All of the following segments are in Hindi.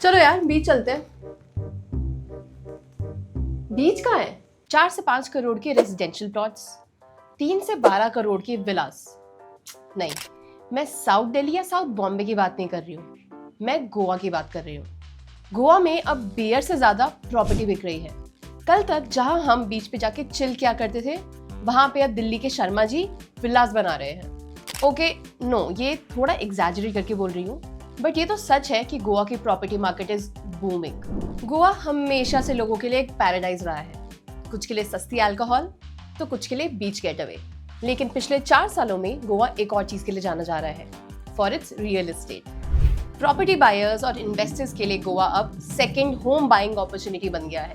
चलो यार बीच चलते हैं। बीच कहाँ है? 4 से 5 करोड़ के रेजिडेंशियल प्लॉट्स, 3 से 12 करोड़ के विलास। नहीं, मैं साउथ दिल्ली या साउथ बॉम्बे की बात नहीं कर रही हूँ, मैं गोवा की बात कर रही हूँ। गोवा में अब बियर से ज्यादा प्रॉपर्टी बिक रही है। कल तक जहाँ हम बीच पे जाके चिल किया करते थे, वहां पे अब दिल्ली के शर्मा जी विलास बना रहे हैं। ओके, नो, ये थोड़ा एग्जैजरेट करके बोल रही हूँ, बट ये तो सच है कि गोवा की property market is booming. Goa हमेशा से लोगों के लिए एक पैराडाइज रहा है, कुछ के लिए सस्ती अल्कोहल तो कुछ के लिए बीच गेटअवे। लेकिन पिछले 4 सालों में गोवा एक और चीज के लिए जाना जा रहा है, for its real estate. Property buyers और इन्वेस्टर्स के लिए गोवा अब सेकेंड होम बाइंग अपॉर्चुनिटी बन गया है।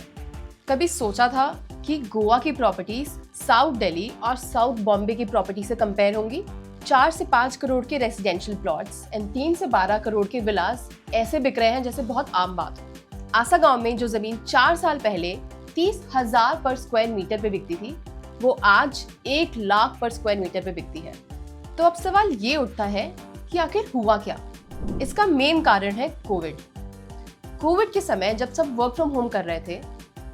कभी सोचा था कि गोवा की प्रॉपर्टीज साउथ दिल्ली और साउथ बॉम्बे की प्रॉपर्टी से कंपेयर होंगी? 4 से 5 करोड़ के रेजिडेंशियल प्लॉट्स एंड 3 से 12 करोड़ के विलास ऐसे बिक रहे हैं जैसे बहुत आम बात हो। आसा गांव में जो जमीन 4 साल पहले 30,000 पर स्क्वायर मीटर पे बिकती थी, वो आज 1 लाख पर स्क्वायर मीटर पे बिकती है। तो अब सवाल ये उठता है कि आखिर हुआ क्या? इसका मेन कारण है कोविड के समय जब सब वर्क फ्रॉम होम कर रहे थे,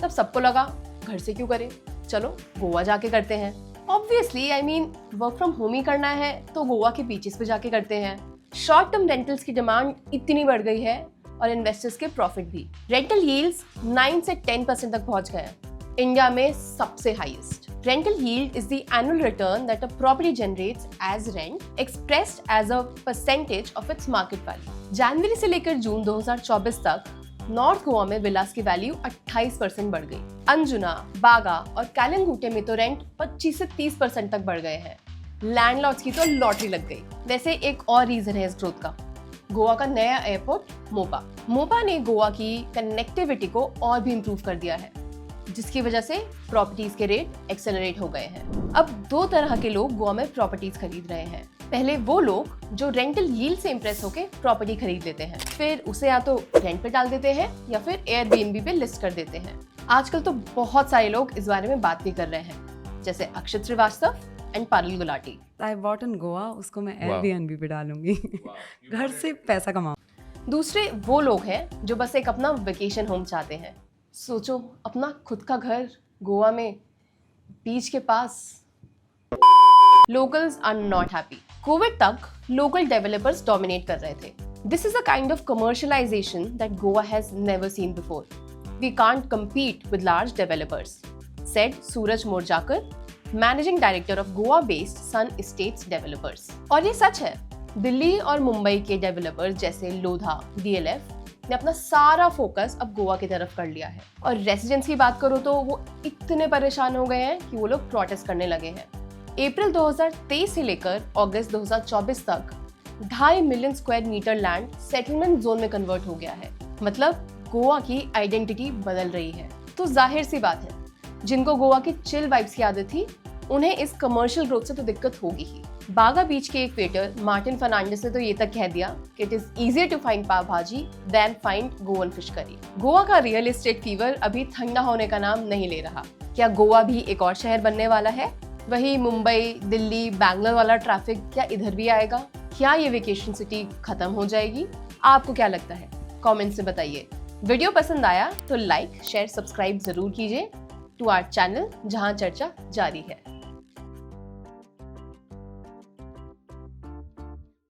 तब सबको लगा घर से क्यों करें, चलो गोवा जाके करते हैं। ऑब्वियसली वर्क फ्रॉम होम ही करना है तो गोवा के बीचेस पे जाके करते हैं। शॉर्ट टर्म रेंटल्स की डिमांड इतनी बढ़ गई है और इन्वेस्टर्स के प्रॉफिट भी। रेंटल यील्ड्स 9 से 10% तक पहुंच गए हैं, इंडिया में सबसे highest. Rental yield is the annual return that a property generates as rent, expressed as a percentage of its market value. जनवरी से लेकर जून 2024 तक नॉर्थ गोवा में विलास की वैल्यू 28% बढ़ गई। अंजुना, बागा और कालिंगुटे में तो रेंट 25 से 30% तक बढ़ गए हैं। लैंडलॉर्ड्स की तो लॉटरी लग गई। वैसे एक और रीजन है इस ग्रोथ का, गोवा का नया एयरपोर्ट मोपा ने गोवा की कनेक्टिविटी को और भी इम्प्रूव कर दिया है, जिसकी वजह से प्रॉपर्टीज के रेट एक्सेलरेट हो गए हैं। अब 2 तरह के लोग गोवा में प्रॉपर्टीज खरीद रहे हैं। पहले वो लोग जो रेंटल यील्ड से इंप्रेस होकर प्रॉपर्टी खरीद लेते हैं, फिर उसे या तो रेंट पे डाल देते हैं या फिर एयरबीएनबी पे लिस्ट कर देते हैं। आजकल तो बहुत सारे लोग इस बारे में बात भी कर रहे हैं, जैसे Akshat Srivastava and Parul Gulati. I bought in Goa, उसको मैं एयरबीएनबी पे डालूंगी। घर से पैसा कमाऊं। दूसरे वो लोग हैं जो बस एक अपना वेकेशन होम चाहते हैं। सोचो, अपना खुद का घर गोवा में बीच के पास। Locals are not happy. Covid तक लोकल डेवलपर्स डोमिनेट कर रहे थे। This is a kind of commercialization that Goa has never seen before. We can't compete with large developers, said Suraj Morjakar, managing director of Goa-based Sun Estates Developers. और ये सच है, दिल्ली और मुंबई के डेवलपर्स जैसे लोधा, DLF ने अपना सारा फोकस अब गोवा की तरफ कर लिया है। और रेसिडेंट्स की बात करो तो वो इतने परेशान हो गए हैं कि वो लोग प्रोटेस्ट करने लगे हैं। अप्रैल 2023 से लेकर अगस्त 2024 तक 2.5 million square metre land settlement zone में कन्वर्ट हो गया है। मतलब गोवा की आइडेंटिटी बदल रही है। तो जाहिर सी बात है, जिनको गोवा की चिल वाइब्स की आदत थी, उन्हें इस कमर्शियल ग्रोथ से तो दिक्कत होगी ही। बागा बीच के एक वेटर मार्टिन फर्नांडिस ने तो ये तक कह दिया कि it is easier to find pav bhaji than find Goan fish curry. Goa का रियल एस्टेट फीवर अभी ठंडा होने का नाम नहीं ले रहा। क्या गोवा भी एक और शहर बनने वाला है? वही मुंबई, दिल्ली, बैंगलोर वाला ट्रैफिक क्या इधर भी आएगा? क्या ये वेकेशन सिटी खत्म हो जाएगी? आपको क्या लगता है? कमेंट से बताइए। वीडियो पसंद आया तो लाइक, शेयर, सब्सक्राइब जरूर कीजिए टू आवर चैनल, जहां चर्चा जारी है।